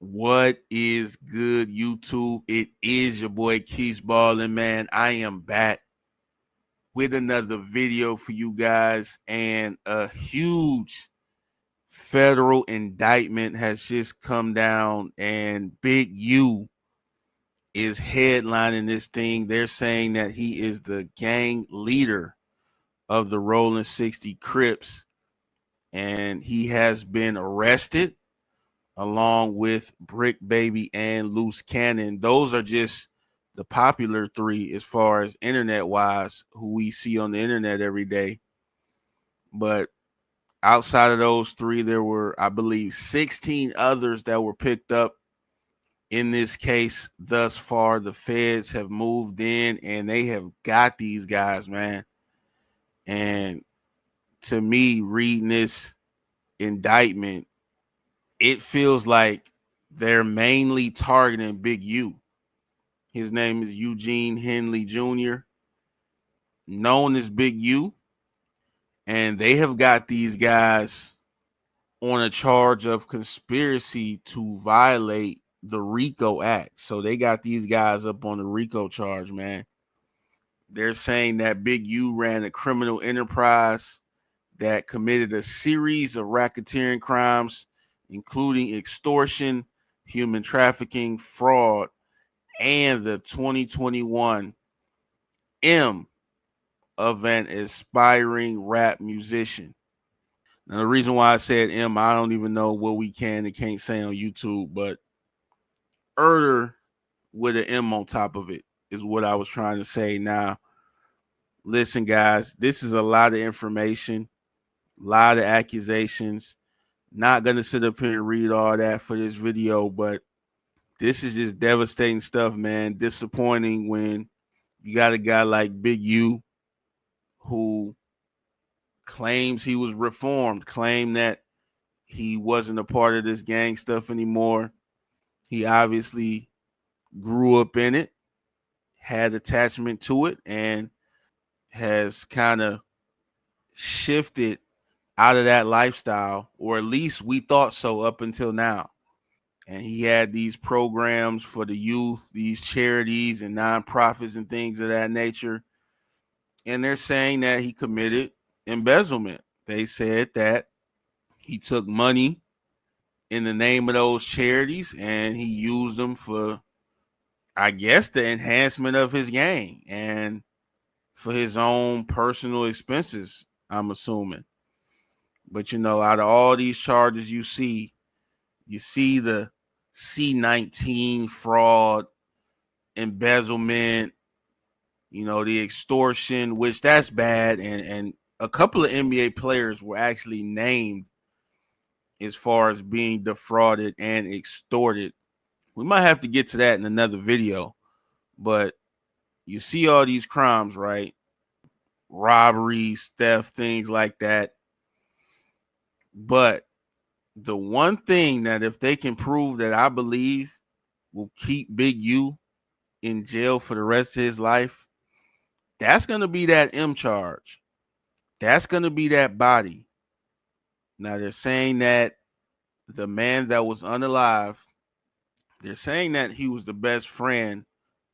What is good, YouTube? It is your boy Keys Ballin', man. I am back with another video for you guys, and a huge federal indictment has just come down, and Big U is headlining this thing. They're saying that he is the gang leader of the Rolling 60 Crips, and he has been arrested along with Bricc Baby and Luce Cannon. Those are just the popular three as far as internet wise, who we see on the internet every day. But outside of those three, there were, I believe, 16 others that were picked up in this case thus far. The feds have moved in and they have got these guys, man. And to me, reading this indictment, it feels like they're mainly targeting Big U. His name is Eugene Henley Jr., known as Big U. And they have got these guys on a charge of conspiracy to violate the RICO Act. So they got these guys up on the RICO charge, man. They're saying that Big U ran a criminal enterprise that committed a series of racketeering crimes, including extortion, human trafficking, fraud, and the 2021 M of an aspiring rap musician. Now, the reason why I said M, I don't even know what we can and can't say on YouTube, but Erder with an M on top of it is what I was trying to say. Now, listen, guys, this is a lot of information, a lot of accusations. Not going to sit up here and read all that for this video, but this is just devastating stuff, man. Disappointing when you got a guy like Big U who claims he was reformed, claimed that he wasn't a part of this gang stuff anymore. He obviously grew up in it, had attachment to it, and has kind of shifted out of that lifestyle, or at least we thought so up until now. And he had these programs for the youth, these charities and nonprofits and things of that nature. And they're saying that he committed embezzlement. They said that he took money in the name of those charities and he used them for, I guess, the enhancement of his gang and for his own personal expenses, I'm assuming. But out of all these charges you see the C-19 fraud, embezzlement, the extortion, which that's bad. And a couple of NBA players were actually named as far as being defrauded and extorted. We might have to get to that in another video, but you see all these crimes, right? Robberies, theft, things like that. But the one thing that if they can prove that I believe will keep Big U in jail for the rest of his life, that's going to be that M charge. That's going to be that body. Now, they're saying that the man that was unalive, they're saying that he was the best friend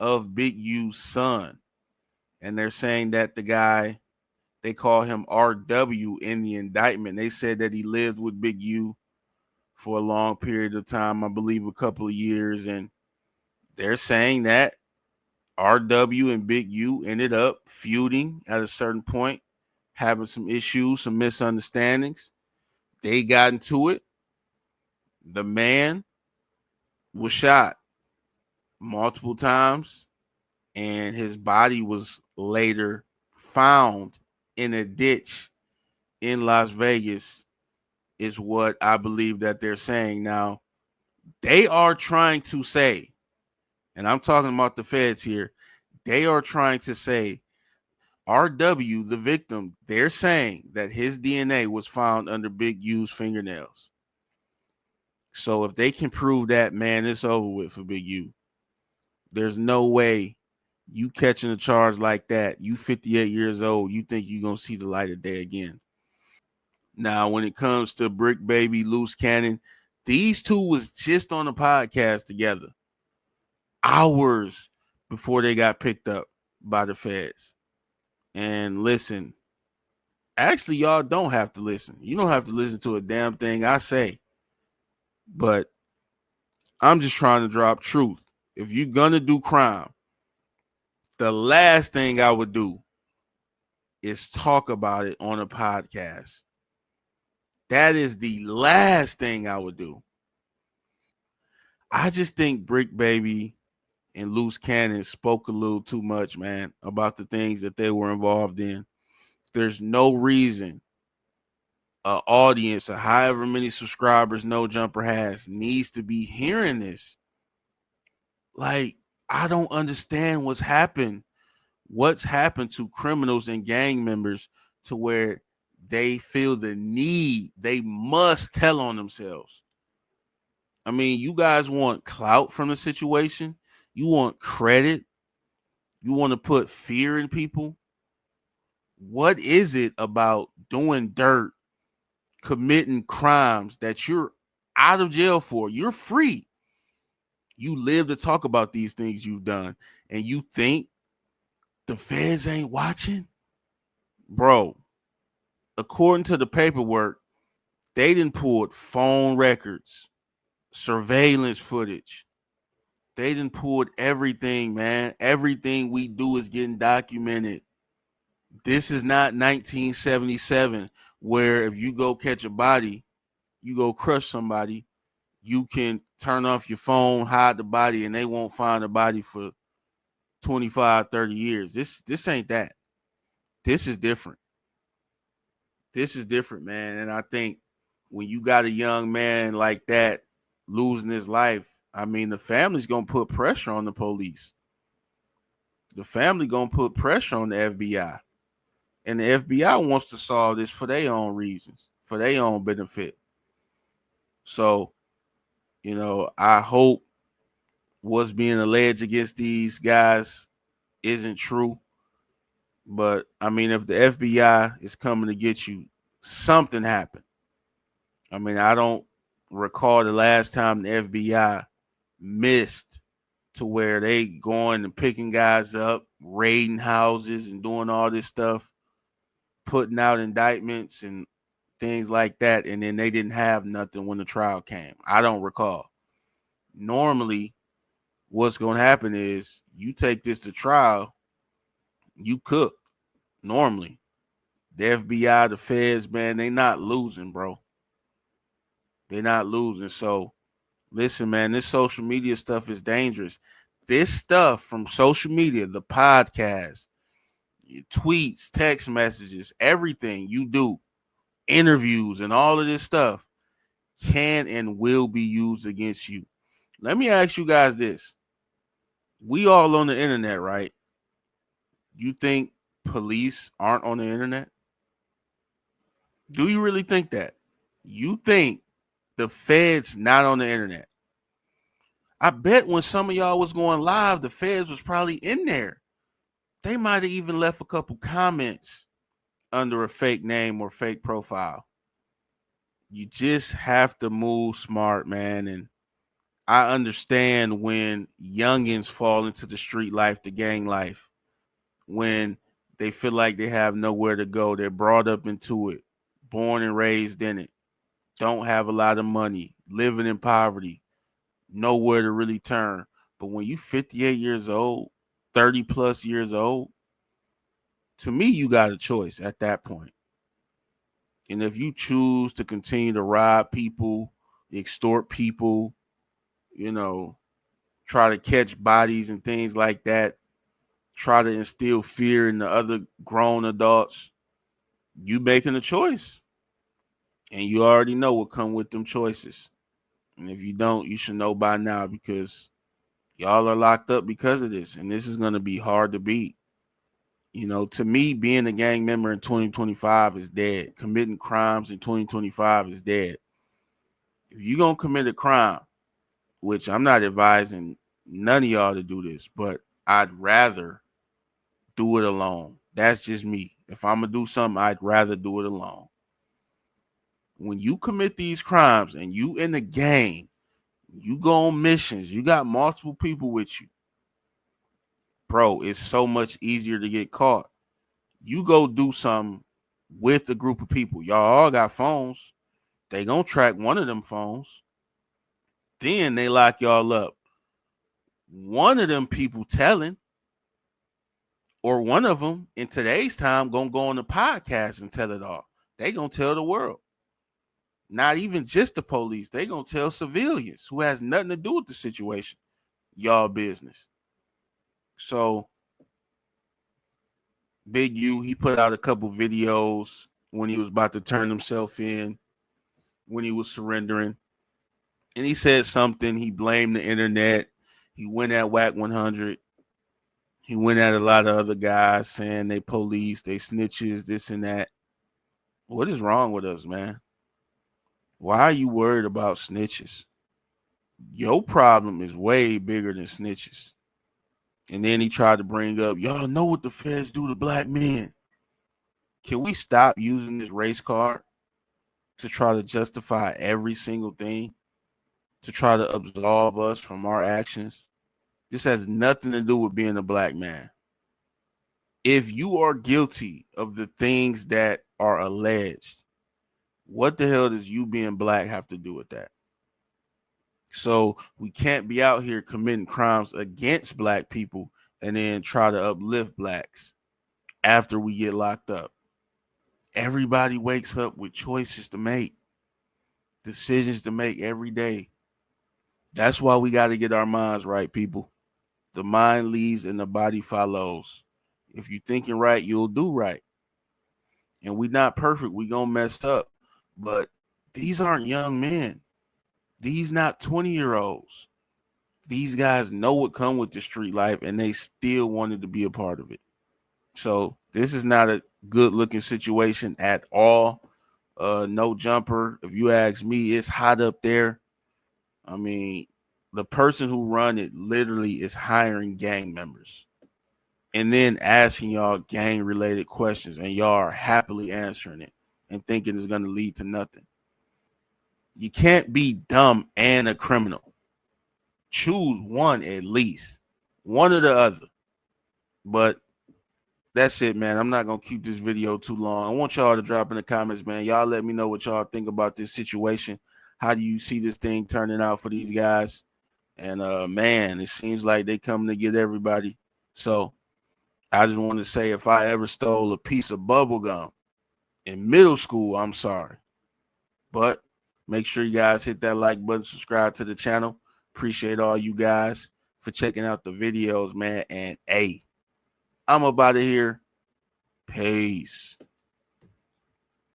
of Big U's son. And they're saying that the guy, they call him RW in the indictment. They said that he lived with Big U for a long period of time, I believe a couple of years. And they're saying that RW and Big U ended up feuding at a certain point, having some issues, some misunderstandings. They got into it. The man was shot multiple times, and his body was later found in a ditch in Las Vegas, is what I believe that they're saying. Now, they are trying to say, and I'm talking about the feds here, they are trying to say RW, the victim, they're saying that his DNA was found under Big U's fingernails. So if they can prove that, man, it's over with for Big U. There's no way you catching a charge like that. You 58 years old, you think you're going to see the light of day again. Now, when it comes to Bricc Baby, Luce Cannon, These two was just on a podcast together hours before they got picked up by the feds. And listen, actually, y'all don't have to listen. You don't have to listen to a damn thing I say. But I'm just trying to drop truth. If you're going to do crime, the last thing I would do is talk about it on a podcast. That is the last thing I would do. I just think Bricc Baby and Luce Cannon spoke a little too much, man, about the things that they were involved in. There's no reason an audience of however many subscribers No Jumper has needs to be hearing this. Like, I don't understand what's happened to criminals and gang members to where they feel the need, they must tell on themselves. I mean, you guys want clout from the situation, you want credit, you want to put fear in people. What is it about doing dirt, committing crimes that you're out of jail for? You're free. You live to talk about these things you've done, and you think the feds ain't watching? Bro, according to the paperwork, they done pulled phone records, surveillance footage. They done pulled everything, man. Everything we do is getting documented. This is not 1977 where if you go catch a body, you go crush somebody, you can turn off your phone, hide the body, and they won't find the body for 25, 30 years. This ain't that. This is different. This is different, man. And I think when you got a young man like that losing his life, I mean, the family's going to put pressure on the police. The family going to put pressure on the FBI. And the FBI wants to solve this for their own reasons, for their own benefit. So, I hope what's being alleged against these guys isn't true. But, I mean, if the FBI is coming to get you, something happened. I mean, I don't recall the last time the FBI missed to where they going and picking guys up, raiding houses and doing all this stuff, putting out indictments and things like that, and then they didn't have nothing when the trial came. I don't recall. Normally, what's going to happen is you take this to trial, you cook. Normally, the FBI, the feds, man, they not losing, bro. They're not losing. So, listen, man, this social media stuff is dangerous. This stuff from social media, the podcast, your tweets, text messages, everything you do, interviews, and all of this stuff can and will be used against you. Let me ask you guys this. We all on the internet, right? You think police aren't on the internet? Do you really think that? You think the feds not on the internet? I bet when some of y'all was going live, the feds was probably in there. They might have even left a couple comments under a fake name or fake profile. You just have to move smart, man. And I understand when youngins fall into the street life, the gang life, when they feel like they have nowhere to go. They're brought up into it, born and raised in it, don't have a lot of money, living in poverty, nowhere to really turn. But when you 58 years old, 30 plus years old, to me, you got a choice at that point. And if you choose to continue to rob people, extort people, try to catch bodies and things like that, try to instill fear in the other grown adults, you making a choice. And you already know what come with them choices. And if you don't, you should know by now because y'all are locked up because of this. And this is going to be hard to beat. To me, being a gang member in 2025 is dead. Committing crimes in 2025 is dead. If you're going to commit a crime, which I'm not advising none of y'all to do this, but I'd rather do it alone. That's just me. If I'm going to do something, I'd rather do it alone. when you commit these crimes and you in the gang, you go on missions, you got multiple people with you, bro, it's so much easier to get caught. You go do something with a group of people. Y'all all got phones. They gonna track one of them phones. Then they lock y'all up. One of them people telling, or one of them in today's time gonna go on the podcast and tell it all. They gonna tell the world. Not even just the police. They gonna tell civilians who has nothing to do with the situation. Y'all business. So Big U, he put out a couple videos when he was about to turn himself in, when he was surrendering. And he said something. He blamed the internet. He went at Whack 100. He went at a lot of other guys saying they police, they snitches, this and that. What is wrong with us, man? Why are you worried about snitches? Your problem is way bigger than snitches. And then he tried to bring up, y'all know what the feds do to black men. Can we stop using this race card to try to justify every single thing, to try to absolve us from our actions? This has nothing to do with being a black man. If you are guilty of the things that are alleged, what the hell does you being black have to do with that? So we can't be out here committing crimes against black people and then try to uplift blacks after we get locked up. Everybody wakes up with choices to make, decisions to make every day. That's why we got to get our minds right, people. The mind leads and the body follows. If you're thinking right, you'll do right. And we're not perfect. We're going to mess up. But these aren't young men. These not 20-year-olds. These guys know what come with the street life, and they still wanted to be a part of it. So this is not a good-looking situation at all. No jumper. If you ask me, it's hot up there. I mean, the person who run it literally is hiring gang members and then asking y'all gang-related questions, and y'all are happily answering it and thinking it's going to lead to nothing. You can't be dumb and a criminal. Choose one at least. One or the other. But that's it, man. I'm not going to keep this video too long. I want y'all to drop in the comments, man. Y'all let me know what y'all think about this situation. How do you see this thing turning out for these guys? And, man, it seems like they coming to get everybody. So I just want to say, if I ever stole a piece of bubble gum in middle school, I'm sorry. But make sure you guys hit that like button, subscribe to the channel. Appreciate all you guys for checking out the videos, man. And hey, I'm about to here. Peace.